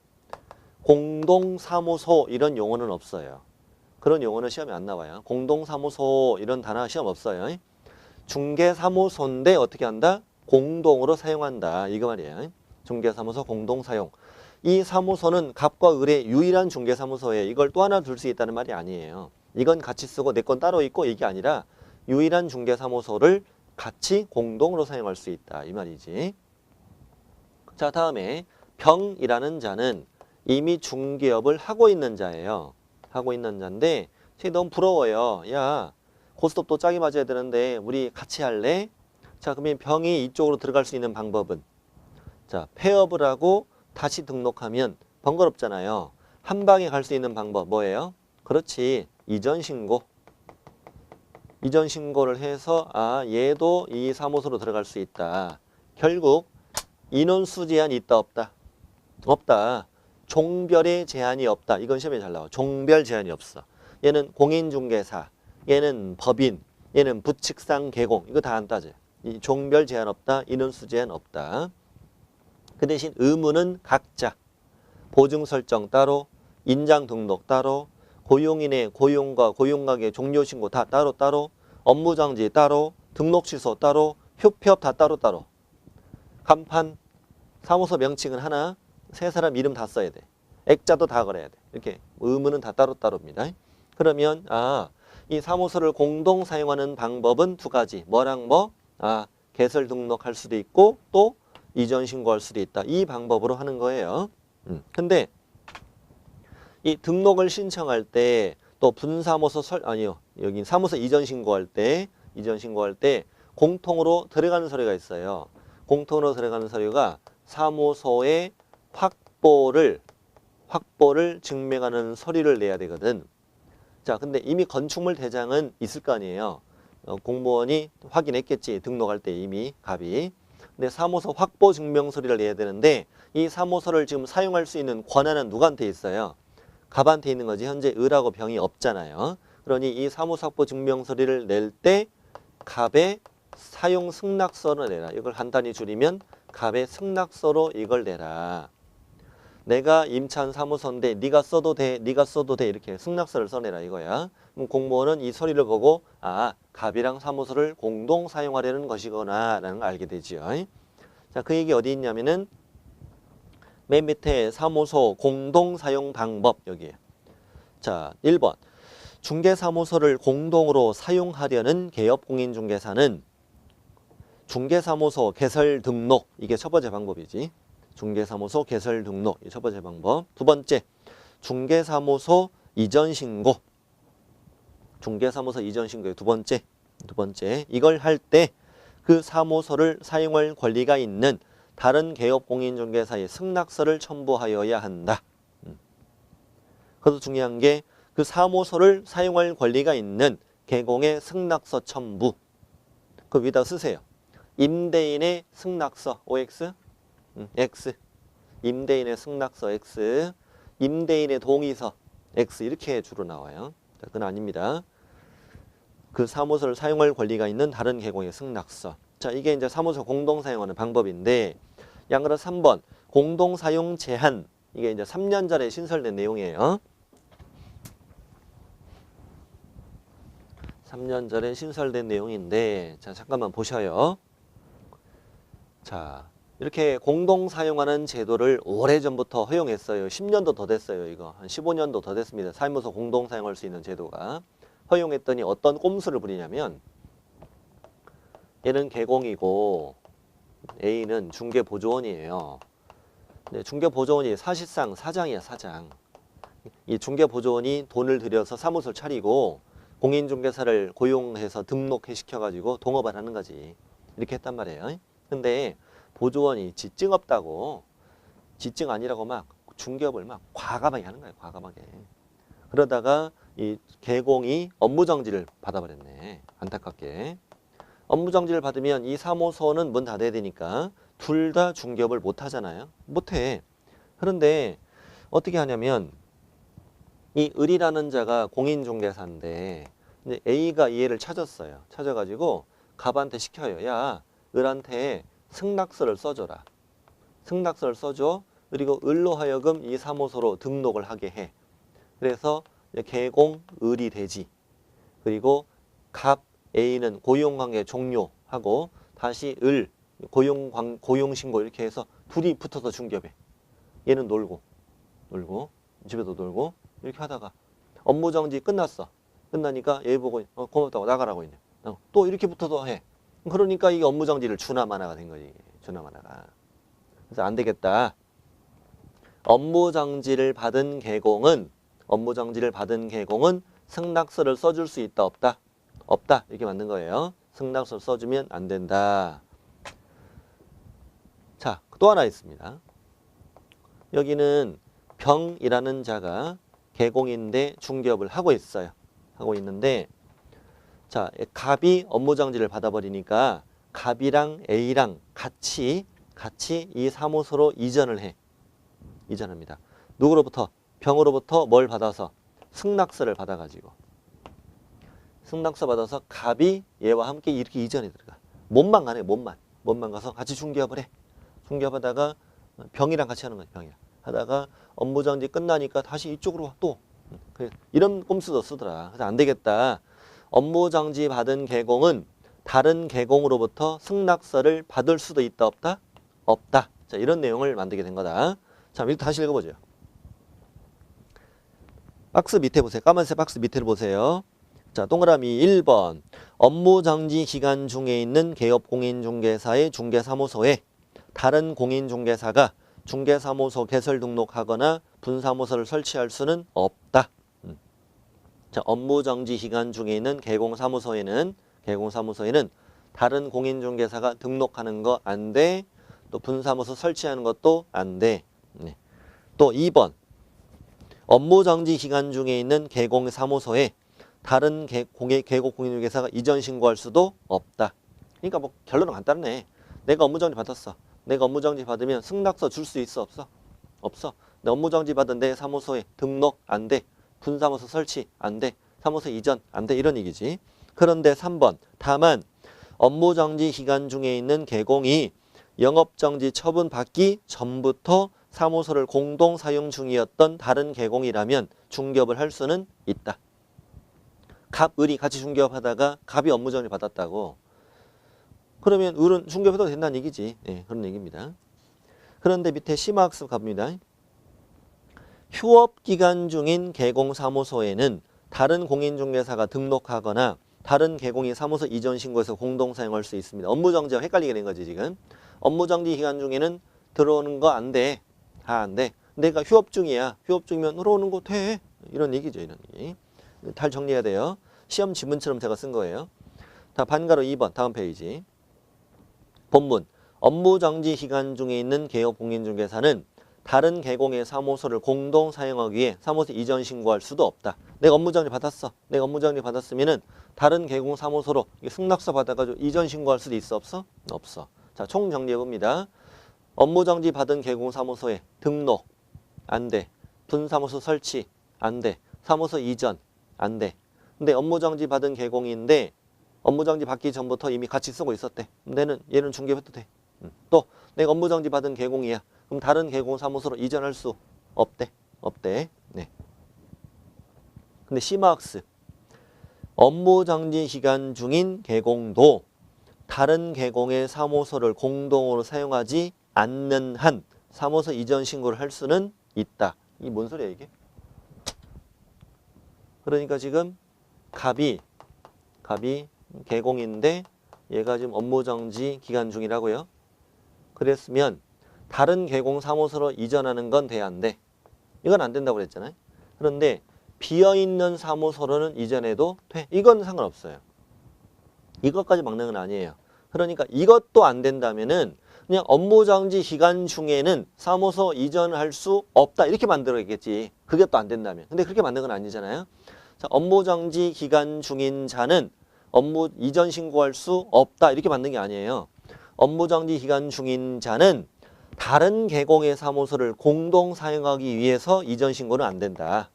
Speaker 1: 공동사무소 이런 용어는 없어요. 그런 용어는 시험에 안 나와요. 공동사무소 이런 단어 시험 없어요. 중개사무소인데 어떻게 한다? 공동으로 사용한다. 이거 말이에요. 중개사무소 공동사용. 이 사무소는 갑과 을의 유일한 중개사무소에 이걸 또 하나 둘 수 있다는 말이 아니에요. 이건 같이 쓰고 내 건 따로 있고 이게 아니라 유일한 중개사무소를 같이 공동으로 사용할 수 있다. 이 말이지. 자, 다음에 병이라는 자는 이미 중개업을 하고 있는 자예요. 하고 있는 자인데 너무 부러워요. 야, 고스톱도 짝이 맞아야 되는데 우리 같이 할래? 자, 그러면 병이 이쪽으로 들어갈 수 있는 방법은 자, 폐업을 하고 다시 등록하면 번거롭잖아요. 한 방에 갈 수 있는 방법 뭐예요? 그렇지. 이전 신고. 이전 신고를 해서 아, 얘도 이 사무소로 들어갈 수 있다. 결국 인원수 제한이 있다 없다? 없다. 종별의 제한이 없다. 이건 시험에 잘 나와. 종별 제한이 없어. 얘는 공인중개사, 얘는 법인, 얘는 부칙상 개공. 이거 다 안 따져. 이 종별 제한 없다. 인원수 제한 없다. 그 대신 의무는 각자. 보증 설정 따로, 인장 등록 따로, 고용인의 고용과 고용가게 종료 신고 다 따로, 업무정지 따로, 등록 취소 따로, 휴폐업 다 따로. 간판, 사무소 명칭은 하나, 세 사람 이름 다 써야 돼. 액자도 다 걸어야 돼. 이렇게 의무는 다 따로입니다. 그러면 이 사무소를 공동 사용하는 방법은 두 가지. 뭐랑 뭐? 개설 등록할 수도 있고 또 이전 신고할 수도 있다. 이 방법으로 하는 거예요. 근데 이 등록을 신청할 때 또 분사무소 아니요. 여기 사무소 이전 신고할 때 공통으로 들어가는 서류가 있어요. 공통으로 들어가는 서류가 사무소의 확보를 증명하는 서류를 내야 되거든. 자, 근데 이미 건축물 대장은 있을 거 아니에요. 공무원이 확인했겠지. 등록할 때 이미 갑이. 근데 사무소 확보 증명 서류를 내야 되는데 이 사무소를 지금 사용할 수 있는 권한은 누구한테 있어요? 갑한테 있는 거지. 현재 을하고 병이 없잖아요. 그러니 이 사무소 확보 증명 서류를 낼 때 갑의 사용 승낙서를 내라. 이걸 간단히 줄이면 갑의 승낙서로 이걸 내라. 내가 임차한 사무소인데 네가 써도 돼 이렇게 승낙서를 써내라 이거야. 그럼 공무원은 이 서류를 보고 갑이랑 사무소를 공동 사용하려는 것이구나 라는 걸 알게 되죠. 자, 그 얘기 어디 있냐면은 맨 밑에 사무소 공동 사용 방법 여기에. 자, 1번 중개사무소를 공동으로 사용하려는 개업공인중개사는 중개사무소 개설 등록, 이게 첫 번째 방법이지. 중개사무소 개설 등록, 이 첫 번째 방법. 두 번째, 중개사무소 이전 신고. 중개사무소 이전 신고의 두 번째. 이걸 할 때 그 사무소를 사용할 권리가 있는 다른 개업공인중개사의 승낙서를 첨부하여야 한다. 그래서 중요한 게 그 사무소를 사용할 권리가 있는 개공의 승낙서 첨부. 그 위에다 쓰세요. 임대인의 승낙서 OX, X. 임대인의 승낙서 X. 임대인의 동의서 X. 이렇게 주로 나와요. 자, 그건 아닙니다. 그 사무소를 사용할 권리가 있는 다른 개공의 승낙서. 자, 이게 이제 사무소 공동 사용하는 방법인데, 양으로 3번 공동 사용 제한. 이게 이제 3년 전에 신설된 내용이에요. 3년 전에 신설된 내용인데, 자, 잠깐만 보셔요. 자, 이렇게 공동 사용하는 제도를 오래전부터 허용했어요. 10년도 더 됐어요. 이거 한 15년도 더 됐습니다. 사무소 공동 사용할 수 있는 제도가. 허용했더니 어떤 꼼수를 부리냐면, 얘는 개공이고 A는 중개보조원이에요. 네, 중개보조원이 사실상 사장이야, 사장. 이 중개보조원이 돈을 들여서 사무소를 차리고 공인중개사를 고용해서 등록해 시켜가지고 동업을 하는 거지. 이렇게 했단 말이에요. 근데 보조원이 지증 없다고, 지증 아니라고 막 중개업을 막 과감하게 하는 거예요. 과감하게. 그러다가 이 개공이 업무정지를 받아버렸네. 안타깝게. 업무정지를 받으면 이 사무소는 문 닫아야 되니까 둘 다 중개업을 못 하잖아요. 못해. 그런데 어떻게 하냐면 이 을이라는 자가 공인중개사인데 이제 A가 이 애를 찾았어요. 찾아가지고 갑한테 시켜요. 야, 을한테 승낙서를 써줘라. 승낙서를 써줘. 그리고 을로 하여금 이 사무소로 등록을 하게 해. 그래서 개공 을이 되지. 그리고 갑 A는 고용관계 종료하고 다시 을 고용신고 이렇게 해서 둘이 붙어서 중개업해. 얘는 놀고 집에도 놀고 이렇게 하다가 업무정지 끝났어. 끝나니까 얘 보고 고맙다고 나가라고 있네. 또 이렇게 붙어서 해. 그러니까 이게 업무정지를 주나마나가 된 거지. 주나마나가. 그래서 안 되겠다. 업무정지를 받은 개공은 승낙서를 써줄 수 있다 없다? 없다. 이렇게 만든 거예요. 승낙서를 써주면 안 된다. 자, 또 하나 있습니다. 여기는 병이라는 자가 개공인데 중개업을 하고 있어요. 하고 있는데, 자, 갑이 업무정지를 받아버리니까 갑이랑 A랑 같이 이 사무소로 이전을 해. 이전합니다. 누구로부터? 병으로부터 뭘 받아서? 승낙서를 받아가지고. 승낙서 받아서 갑이 얘와 함께 이렇게 이전에 들어가. 몸만 가네, 몸만 가서 같이 중개업을 해. 중개업하다가 병이랑 같이 하는 거야, 병이랑. 하다가 업무정지 끝나니까 다시 이쪽으로 와, 또. 이런 꼼수도 쓰더라. 그래서 안 되겠다. 업무정지 받은 개공은 다른 개공으로부터 승낙서를 받을 수도 있다, 없다? 없다. 자, 이런 내용을 만들게 된 거다. 자, 다시 읽어보죠. 박스 밑에 보세요. 까만색 박스 밑에를 보세요. 자, 동그라미 1번. 업무정지 기간 중에 있는 개업공인중개사의 중개사무소에 다른 공인중개사가 중개사무소 개설 등록하거나 분사무소를 설치할 수는 없다. 자, 업무정지 기간 중에 있는 개공사무소에는 다른 공인중개사가 등록하는 거 안 돼. 또 분사무소 설치하는 것도 안 돼. 네. 또 2번 업무정지 기간 중에 있는 개공사무소에 다른 개국 공인중개사가 이전 신고할 수도 없다. 그러니까 뭐 결론은 간단해. 내가 업무정지 받았어. 내가 업무정지 받으면 승낙서 줄 수 있어 없어? 없어. 내 업무정지 받은 내 사무소에 등록 안 돼. 분사무소 설치 안 돼. 사무소 이전 안 돼. 이런 얘기지. 그런데 3번 다만 업무정지 기간 중에 있는 개공이 영업정지 처분 받기 전부터 사무소를 공동 사용 중이었던 다른 개공이라면 중개업을 할 수는 있다. 갑, 을이 같이 중개업하다가 갑이 업무정지 받았다고. 그러면 을은 중개업해도 된다는 얘기지. 네, 그런 얘기입니다. 그런데 밑에 심화학습 갑니다. 휴업기간 중인 개공사무소에는 다른 공인중개사가 등록하거나 다른 개공이 사무소 이전 신고해서 공동 사용할 수 있습니다. 업무정지와 헷갈리게 된 거지 지금. 업무정지 기간 중에는 들어오는 거 안 돼. 다 안 돼. 내가 휴업 중이야. 휴업 중이면 들어오는 거 돼. 이런 얘기죠. 이런 얘기. 잘 정리해야 돼요. 시험 지문처럼 제가 쓴 거예요. 다 반가로 2번 다음 페이지. 본문. 업무정지 기간 중에 있는 개업 공인중개사는 다른 개공의 사무소를 공동 사용하기 위해 사무소 이전 신고할 수도 없다. 내가 업무정지 받았어. 내가 업무정지 받았으면은 다른 개공 사무소로 승낙서 받아가지고 이전 신고할 수도 있어 없어? 없어. 자, 총 정리해봅니다. 업무정지 받은 개공 사무소에 등록 안 돼. 분사무소 설치 안 돼. 사무소 이전 안 돼. 근데 업무정지 받은 개공인데 업무정지 받기 전부터 이미 같이 쓰고 있었대. 얘는 중개해도 돼. 또 내가 업무정지 받은 개공이야. 그럼 다른 개공 사무소로 이전할 수 없대. 없대. 네. 근데 심화학습. 업무정지 기간 중인 개공도 다른 개공의 사무소를 공동으로 사용하지 않는 한 사무소 이전 신고를 할 수는 있다. 이게 뭔 소리야 이게? 그러니까 지금 갑이 개공인데 얘가 지금 업무정지 기간 중이라고요. 그랬으면 다른 개공 사무소로 이전하는 건 돼 안 돼? 이건 안 된다고 그랬잖아요. 그런데 비어있는 사무소로는 이전해도 돼. 이건 상관없어요. 이것까지 막는 건 아니에요. 그러니까 이것도 안 된다면은 그냥 업무정지 기간 중에는 사무소 이전할 수 없다. 이렇게 만들어야겠지. 그게 또 안 된다면. 근데 그렇게 만든 건 아니잖아요. 자, 업무정지 기간 중인 자는 업무 이전 신고할 수 없다. 이렇게 만든 게 아니에요. 업무정지 기간 중인 자는 다른 개공의 사무소를 공동 사용하기 위해서 이전 신고는 안 된다.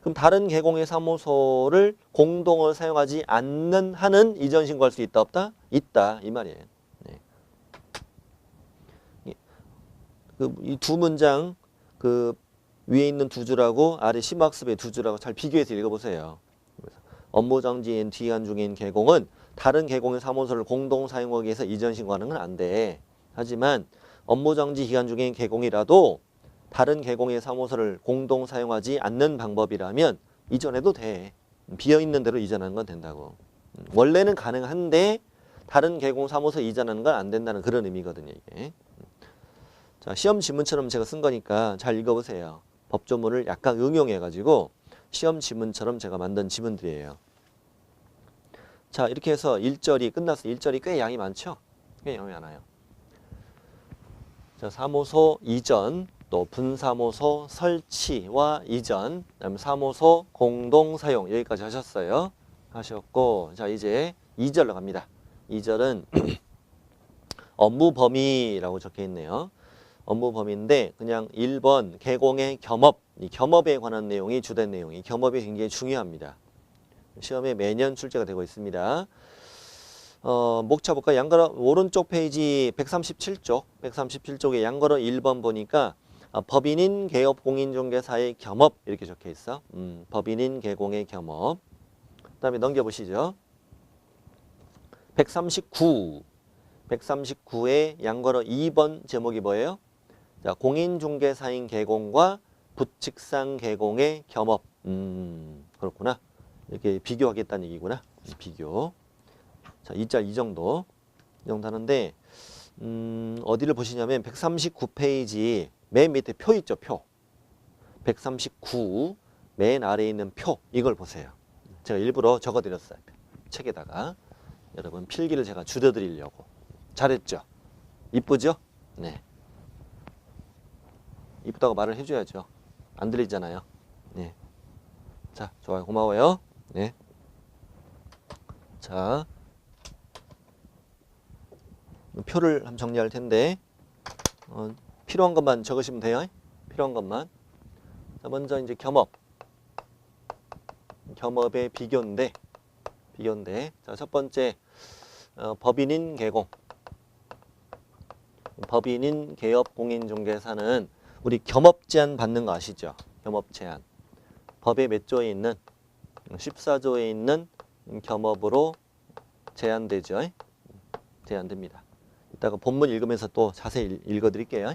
Speaker 1: 그럼 다른 개공의 사무소를 공동으로 사용하지 않는 한은 이전 신고할 수 있다 없다? 있다 이 말이에요. 네. 이 두 문장 그 위에 있는 두 줄하고 아래 심학습의 두 줄하고 잘 비교해서 읽어보세요. 업무정지 기간 중인 개공은 다른 개공의 사무소를 공동 사용하기 위해서 이전 신고하는 건 안 돼. 하지만 업무정지 기간 중인 개공이라도 다른 개공의 사무소를 공동 사용하지 않는 방법이라면 이전해도 돼. 비어있는 대로 이전하는 건 된다고. 원래는 가능한데 다른 개공 사무소 이전하는 건 안 된다는 그런 의미거든요. 이게. 자, 시험 지문처럼 제가 쓴 거니까 잘 읽어보세요. 법조문을 약간 응용해가지고 시험 지문처럼 제가 만든 지문들이에요. 자, 이렇게 해서 1절이 끝났어요. 1절이 꽤 양이 많죠? 꽤 양이 많아요. 자, 사무소 이전, 또 분사무소 설치와 이전, 그다음에 사무소 공동 사용 여기까지 하셨어요. 하셨고, 자 이제 2절로 갑니다. 2절은 업무 범위라고 적혀 있네요. 업무 범위인데 그냥 1번 개공의 겸업, 이 겸업에 관한 내용이 주된 내용이 겸업이 굉장히 중요합니다. 시험에 매년 출제가 되고 있습니다. 목차 볼까? 양걸어 오른쪽 페이지 137쪽에 양걸어 1번 보니까 법인인 개업 공인중개사의 겸업 이렇게 적혀 있어. 법인인 개공의 겸업. 그 다음에 넘겨보시죠. 139의 양걸어 2번 제목이 뭐예요? 자, 공인중개사인 개공과 부칙상 개공의 겸업. 그렇구나. 이렇게 비교하겠다는 얘기구나. 비교. 자, 2짤 이 정도 하는데 어디를 보시냐면 139페이지 맨 밑에 표 있죠. 표. 139 맨 아래에 있는 표 이걸 보세요. 제가 일부러 적어드렸어요. 책에다가. 여러분 필기를 제가 줄여드리려고. 잘했죠? 이쁘죠? 네. 이쁘다고 말을 해줘야죠. 안 들리잖아요. 네. 자, 좋아요. 고마워요. 네. 자, 표를 한번 정리할 텐데 필요한 것만 적으시면 돼요. 필요한 것만. 자, 먼저 이제 겸업. 겸업의 비교인데. 자, 첫 번째 법인인 개공. 법인인 개업 공인중개사는 우리 겸업 제한 받는 거 아시죠? 겸업 제한. 법의 몇 조에 있는 14조에 있는 겸업으로 제한되죠. 제한됩니다. 이따가 본문 읽으면서 또 자세히 읽어드릴게요.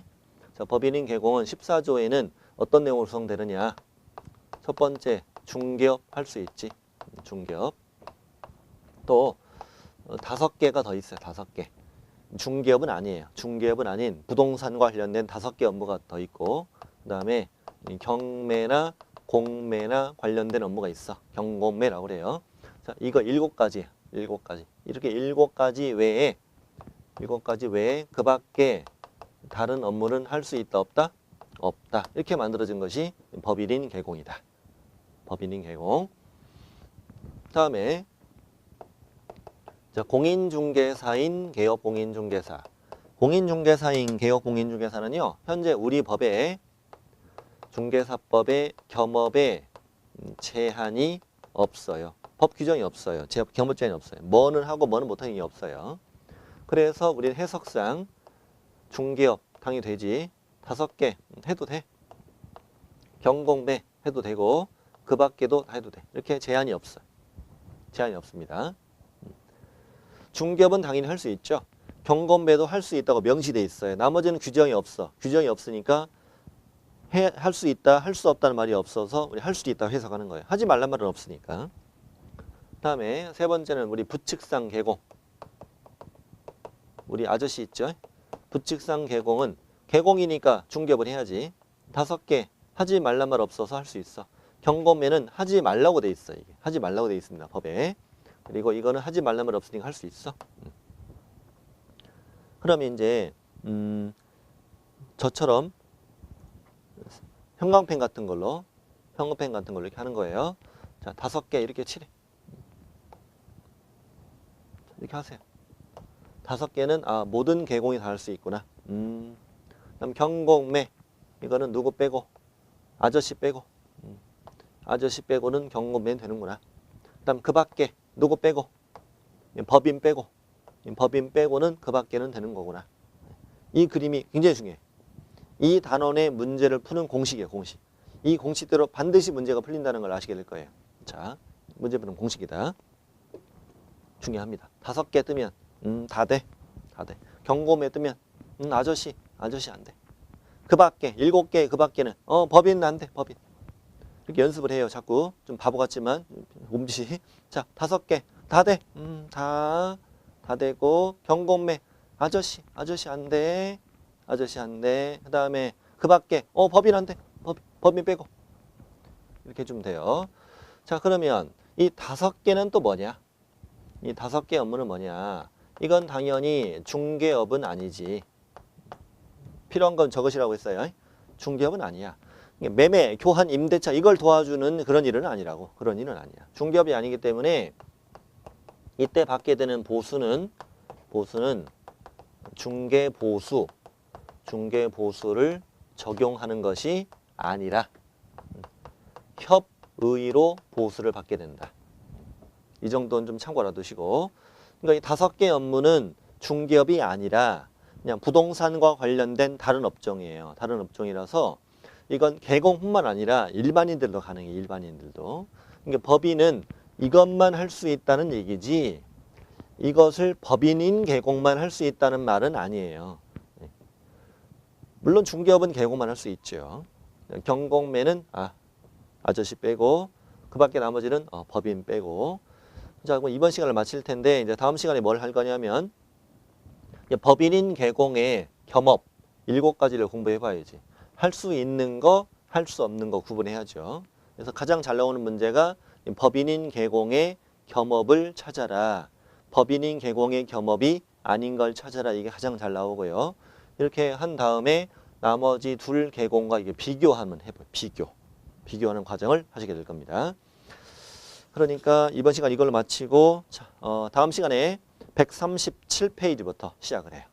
Speaker 1: 자, 법인인 개공은 14조에는 어떤 내용으로 구성되느냐. 첫 번째 중개업 할 수 있지. 중개업. 또 5개가 더 있어요. 5개. 중개업은 아니에요. 중개업은 아닌 부동산과 관련된 5개 업무가 더 있고 그 다음에 경매나 공매나 관련된 업무가 있어. 경공매라고 그래요. 자, 이거 7가지. 7가지. 이렇게 7가지 외에 그 밖에 다른 업무는 할 수 있다 없다? 없다. 이렇게 만들어진 것이 법인인 개공이다. 법인인 개공. 다음에 자, 공인중개사인 개업공인중개사. 공인중개사인 개업공인중개사는요. 현재 우리 법에 중개사법에 겸업에 제한이 없어요. 법 규정이 없어요. 겸업 제한이 없어요. 뭐는 하고 뭐는 못하는 게 없어요. 그래서 우리는 해석상 중개업 당연히 되지. 5개 해도 돼. 경공매 해도 되고 그 밖에도 해도 돼. 이렇게 제한이 없어요. 제한이 없습니다. 중개업은 당연히 할 수 있죠. 경공매도 할 수 있다고 명시돼 있어요. 나머지는 규정이 없어. 규정이 없으니까 할 수 있다, 할 수 없다는 말이 없어서 우리 할 수도 있다고 해석하는 거예요. 하지 말란 말은 없으니까. 다음에 세 번째는 우리 부칙상 개공. 우리 아저씨 있죠? 부칙상 개공은 개공이니까 중개업을 해야지. 5개 하지 말란 말 없어서 할 수 있어. 경공매는 하지 말라고 돼 있어. 이게 하지 말라고 돼 있습니다. 법에. 그리고 이거는 하지 말란 말 없으니까 할 수 있어. 그러면 이제 저처럼 형광펜 같은 걸로 이렇게 하는 거예요. 자, 5개 이렇게 칠해. 이렇게 하세요. 5개는 모든 개공이 다 할 수 있구나. 그럼 경공매 이거는 누구 빼고 아저씨 빼고 아저씨 빼고는 경공매는 되는구나. 그다음 그 밖에 누구 빼고 법인 빼고 법인 빼고는 그 밖에는 되는 거구나. 이 그림이 굉장히 중요해. 이 단원의 문제를 푸는 공식이에요. 공식. 이 공식대로 반드시 문제가 풀린다는 걸 아시게 될 거예요. 자, 문제 푸는 공식이다. 중요합니다. 5개 뜨면 다 돼. 다 돼. 경고매 뜨면 아저씨 안 돼. 그 밖에 7개 그 밖에는 법인은 안 돼. 법인. 이렇게 연습을 해요. 자꾸 좀 바보 같지만 몸짓이. 자, 5개 다 돼. 다 되고 경고매 아저씨 안 돼. 아저씨 안 돼. 그 다음에 그 밖에 법인 안 돼. 법인 빼고 이렇게 해주면 돼요. 자, 그러면 이 5개는 또 뭐냐? 이 5개 업무는 뭐냐? 이건 당연히 중개업은 아니지. 필요한 건 적으시라고 했어요. 중개업은 아니야. 매매, 교환, 임대차 이걸 도와주는 그런 일은 아니라고. 그런 일은 아니야. 중개업이 아니기 때문에 이때 받게 되는 보수는 중개보수를 적용하는 것이 아니라 협의로 보수를 받게 된다. 이 정도는 좀 참고라 두시고. 그러니까 이 5개 업무는 중개업이 아니라 그냥 부동산과 관련된 다른 업종이에요. 다른 업종이라서 이건 개공뿐만 아니라 일반인들도 가능해. 일반인들도. 그러니까 법인은 이것만 할 수 있다는 얘기지 이것을 법인인 개공만 할 수 있다는 말은 아니에요. 물론 중개업은 개공만 할 수 있죠. 경공매는 아저씨 빼고 그 밖에 나머지는 법인 빼고. 자, 그럼 이번 시간을 마칠 텐데 이제 다음 시간에 뭘 할 거냐면 법인인 개공의 겸업 7가지를 공부해 봐야지. 할 수 있는 거, 할 수 없는 거 구분해야죠. 그래서 가장 잘 나오는 문제가 법인인 개공의 겸업을 찾아라. 법인인 개공의 겸업이 아닌 걸 찾아라. 이게 가장 잘 나오고요. 이렇게 한 다음에 나머지 둘 개공과 이게 비교하면 해봐요. 비교하는 과정을 하시게 될 겁니다. 그러니까 이번 시간 이걸로 마치고 자, 다음 시간에 137페이지부터 시작을 해요.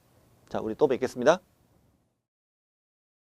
Speaker 1: 자, 우리 또 뵙겠습니다.